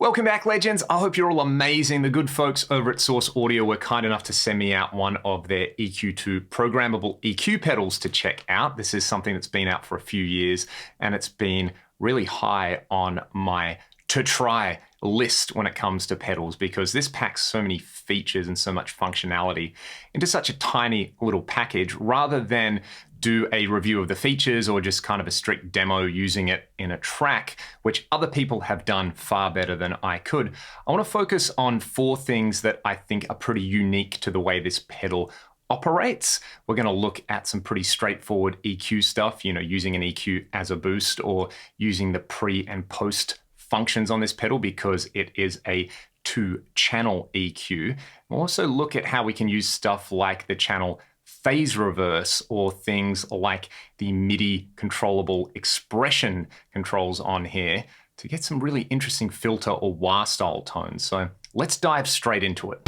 Welcome back, legends. I hope you're all amazing. The good folks over at Source Audio were kind enough to send me out one of their EQ2 programmable EQ pedals to check out. This is something that's been out for a few years, and it's been really high on my to try list when it comes to pedals, because this packs so many features and so much functionality into such a tiny little package. Rather than do a review of the features or just kind of a strict demo using it in a track, which other people have done far better than I could, I want to focus on 4 things that I think are pretty unique to the way this pedal operates. We're going to look at some pretty straightforward EQ stuff, using an EQ as a boost or using the pre and post functions on this pedal because it is a 2-channel EQ. We'll also look at how we can use stuff like the channel phase reverse or things like the MIDI controllable expression controls on here to get some really interesting filter or wah style tones. So let's dive straight into it.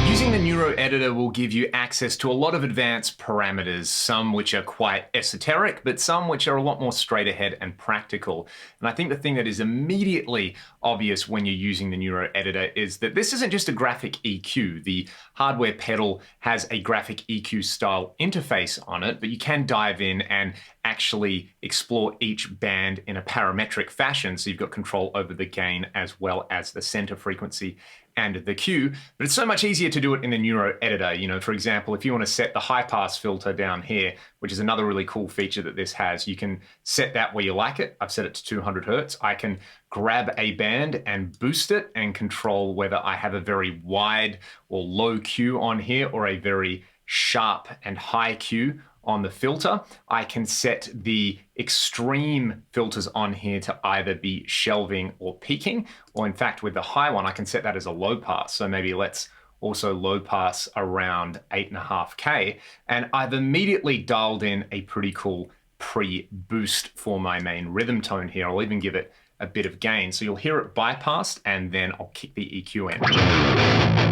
Using the Neuro Editor will give you access to a lot of advanced parameters, some which are quite esoteric, but some which are a lot more straight ahead and practical. And I think the thing that is immediately obvious when you're using the Neuro Editor is that this isn't just a graphic EQ. The hardware pedal has a graphic EQ style interface on it, but you can dive in and actually explore each band in a parametric fashion. So you've got control over the gain as well as the center frequency and the Q, but it's so much easier to do it in the Neuro Editor. For example, if you want to set the high pass filter down here, which is another really cool feature that this has, you can set that where you like it. I've set it to 200 Hertz. I can grab a band and boost it and control whether I have a very wide or low Q on here or a very sharp and high Q on the filter. I can set the extreme filters on here to either be shelving or peaking, or in fact with the high one, I can set that as a low pass. So maybe let's also low pass around 8.5K. And I've immediately dialed in a pretty cool pre-boost for my main rhythm tone here. I'll even give it a bit of gain. So you'll hear it bypassed and then I'll kick the EQ in.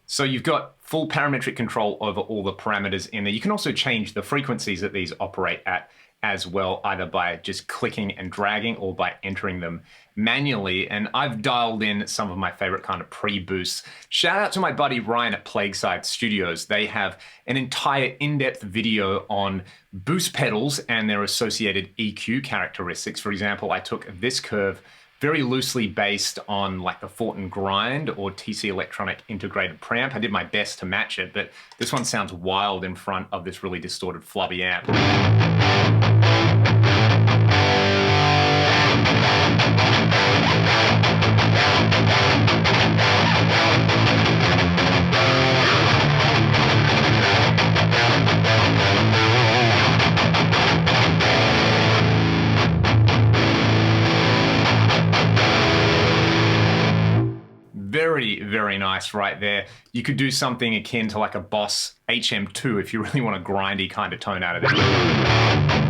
So you've got full parametric control over all the parameters in there. You can also change the frequencies that these operate at as well, either by just clicking and dragging or by entering them manually. And I've dialed in some of my favorite kind of pre-boosts. Shout out to my buddy Ryan at Plagueside Studios. They have an entire in-depth video on boost pedals and their associated EQ characteristics. For example, I took this curve very loosely based on like the Fortin Grind or TC Electronic integrated preamp. I did my best to match it, but this one sounds wild in front of this really distorted flubby amp. Very, very nice right there. You could do something akin to like a Boss HM2 if you really want a grindy kind of tone out of it.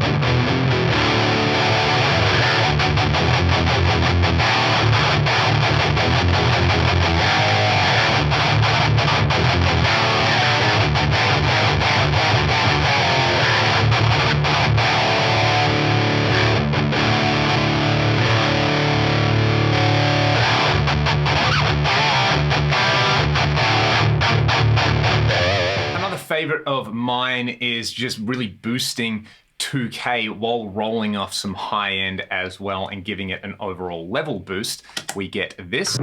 Favorite of mine is just really boosting 2K while rolling off some high end as well and giving it an overall level boost. We get this.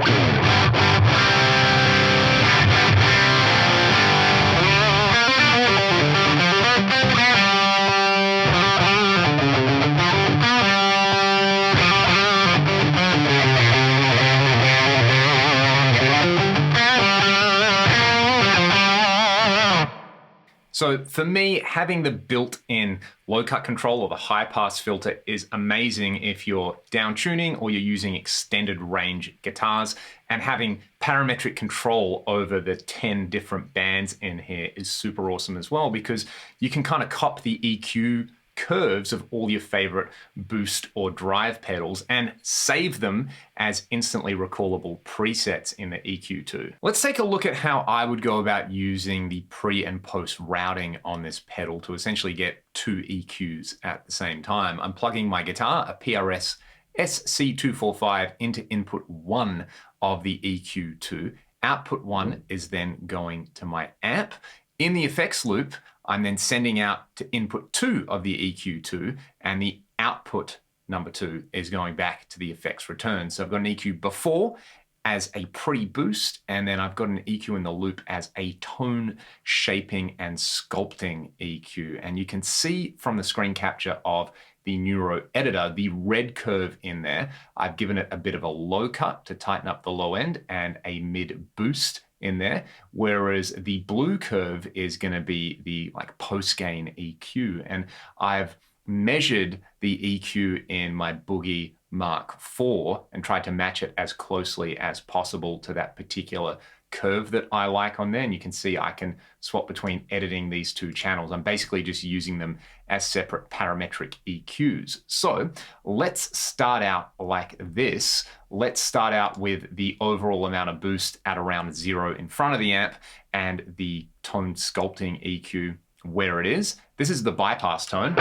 So for me, having the built-in low cut control or the high pass filter is amazing if you're down tuning or you're using extended range guitars, and having parametric control over the 10 different bands in here is super awesome as well, because you can kind of cop the EQ curves of all your favorite boost or drive pedals and save them as instantly recallable presets in the EQ2. Let's take a look at how I would go about using the pre and post routing on this pedal to essentially get two EQs at the same time. I'm plugging my guitar, a PRS SC245, into input 1 of the EQ2. Output 1 is then going to my amp. In the effects loop, I'm then sending out to input 2 of the EQ2, and the output number 2 is going back to the effects return. So I've got an EQ before as a pre-boost, and then I've got an EQ in the loop as a tone shaping and sculpting EQ. And you can see from the screen capture of the Neuro editor, the red curve in there. I've given it a bit of a low cut to tighten up the low end and a mid boost in there, whereas the blue curve is going to be the post gain EQ. And I've measured the EQ in my Boogie Mark IV and tried to match it as closely as possible to that particular curve that I like on there. And you can see I can swap between editing these two channels. I'm basically just using them as separate parametric EQs. So let's start out like this. Let's start out with the overall amount of boost at around 0 in front of the amp and the tone sculpting EQ where it is. This is the bypass tone.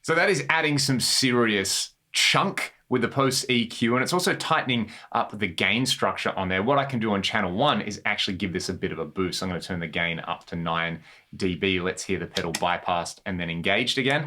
So that is adding some serious chunk with the post EQ, and it's also tightening up the gain structure on there. What I can do on channel 1 is actually give this a bit of a boost. I'm going to turn the gain up to 9 dB. Let's hear the pedal bypassed and then engaged again.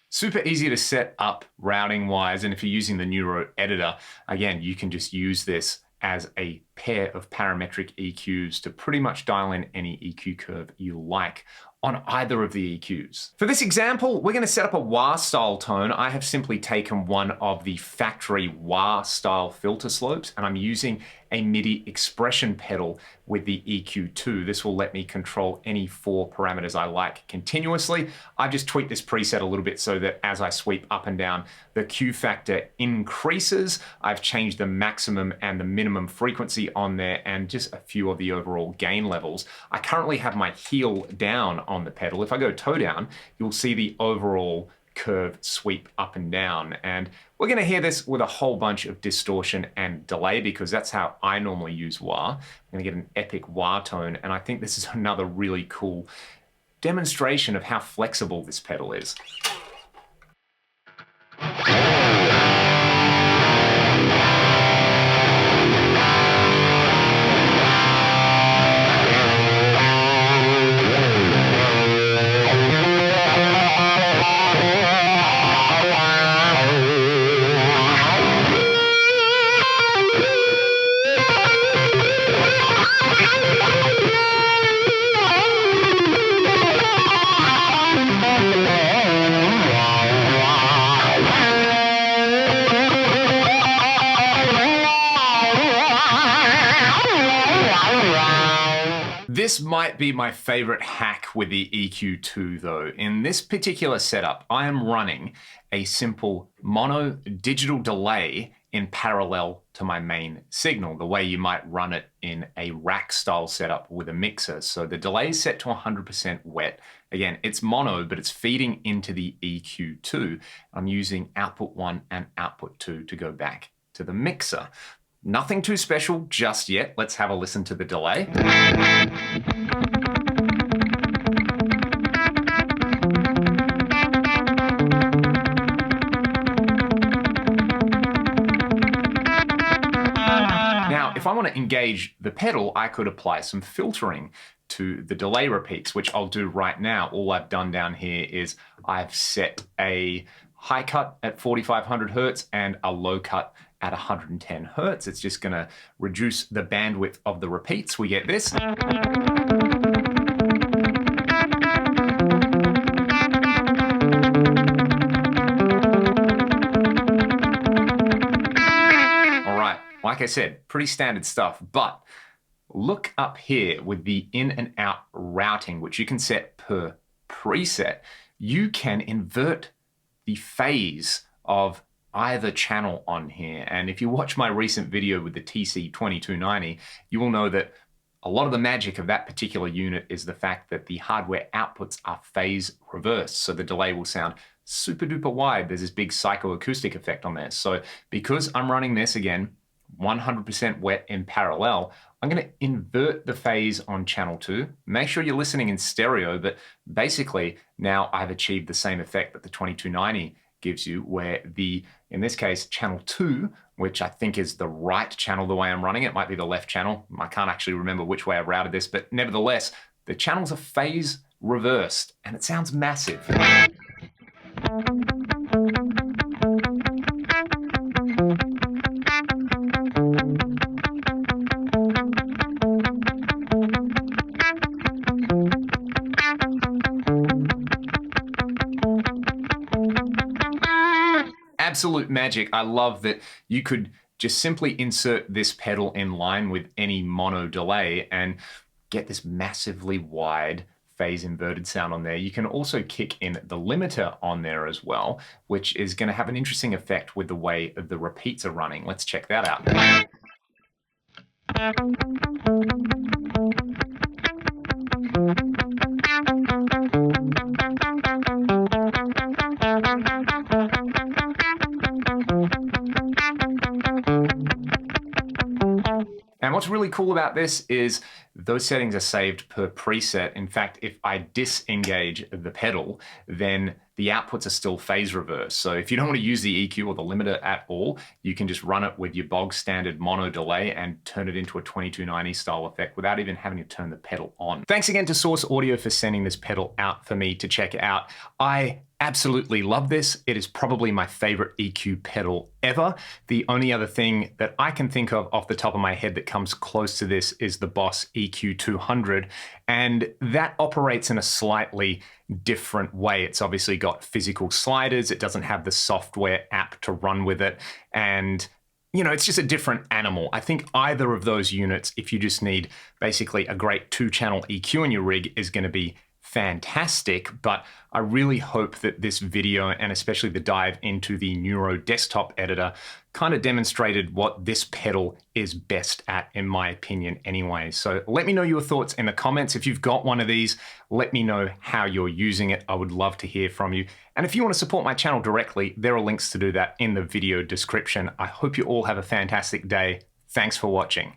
Super easy to set up routing wise, and if you're using the Neuro editor, again, you can just use this as a pair of parametric EQs to pretty much dial in any EQ curve you like on either of the EQs. For this example, we're going to set up a wah style tone. I have simply taken one of the factory wah style filter slopes, and I'm using a MIDI expression pedal with the EQ2. This will let me control any 4 parameters I like continuously. I've just tweaked this preset a little bit so that as I sweep up and down, the Q factor increases. I've changed the maximum and the minimum frequency on there and just a few of the overall gain levels. I currently have my heel down on the pedal. If I go toe down, you'll see the overall curve sweep up and down. And we're going to hear this with a whole bunch of distortion and delay because that's how I normally use wah. I'm going to get an epic wah tone, and I think this is another really cool demonstration of how flexible this pedal is. This might be my favorite hack with the EQ2 though. In this particular setup, I am running a simple mono digital delay in parallel to my main signal, the way you might run it in a rack style setup with a mixer. So the delay is set to 100% wet. Again, it's mono, but it's feeding into the EQ2. I'm using output 1 and output 2 to go back to the mixer. Nothing too special just yet. Let's have a listen to the delay. if I want to engage the pedal, I could apply some filtering to the delay repeats, which I'll do right now. All I've done down here is I've set a high cut at 4500 Hertz and a low cut at 110 Hertz. It's just gonna reduce the bandwidth of the repeats. We get this. Like I said, pretty standard stuff, but look up here with the in and out routing, which you can set per preset. You can invert the phase of either channel on here. And if you watch my recent video with the TC2290, you will know that a lot of the magic of that particular unit is the fact that the hardware outputs are phase reversed. So the delay will sound super duper wide. There's this big psychoacoustic effect on there. So because I'm running this again, 100% wet in parallel, I'm going to invert the phase on channel 2. Make sure you're listening in stereo, but basically now I've achieved the same effect that the 2290 gives you, where in this case, channel 2, which I think is the right channel the way I'm running it, might be the left channel. I can't actually remember which way I routed this, but nevertheless, the channels are phase reversed and it sounds massive. Absolute magic. I love that you could just simply insert this pedal in line with any mono delay and get this massively wide phase inverted sound on there. You can also kick in the limiter on there as well, which is going to have an interesting effect with the way the repeats are running. Let's check that out. And what's really cool about this is those settings are saved per preset. In fact, if I disengage the pedal, then the outputs are still phase reverse. So if you don't want to use the EQ or the limiter at all, you can just run it with your bog standard mono delay and turn it into a 2290 style effect without even having to turn the pedal on. Thanks again to Source Audio for sending this pedal out for me to check out. I absolutely love this. It is probably my favorite EQ pedal ever. The only other thing that I can think of off the top of my head that comes close to this is the Boss EQ200, and that operates in a slightly different way. It's obviously got physical sliders. It doesn't have the software app to run with it, and you know, it's just a different animal. I think either of those units, if you just need basically a great 2-channel EQ in your rig, is going to be fantastic, but I really hope that this video, and especially the dive into the Neuro desktop editor, kind of demonstrated what this pedal is best at, in my opinion anyway. So let me know your thoughts in the comments. If you've got one of these, let me know how you're using it. I would love to hear from you. And if you want to support my channel directly, there are links to do that in the video description. I hope you all have a fantastic day. Thanks for watching.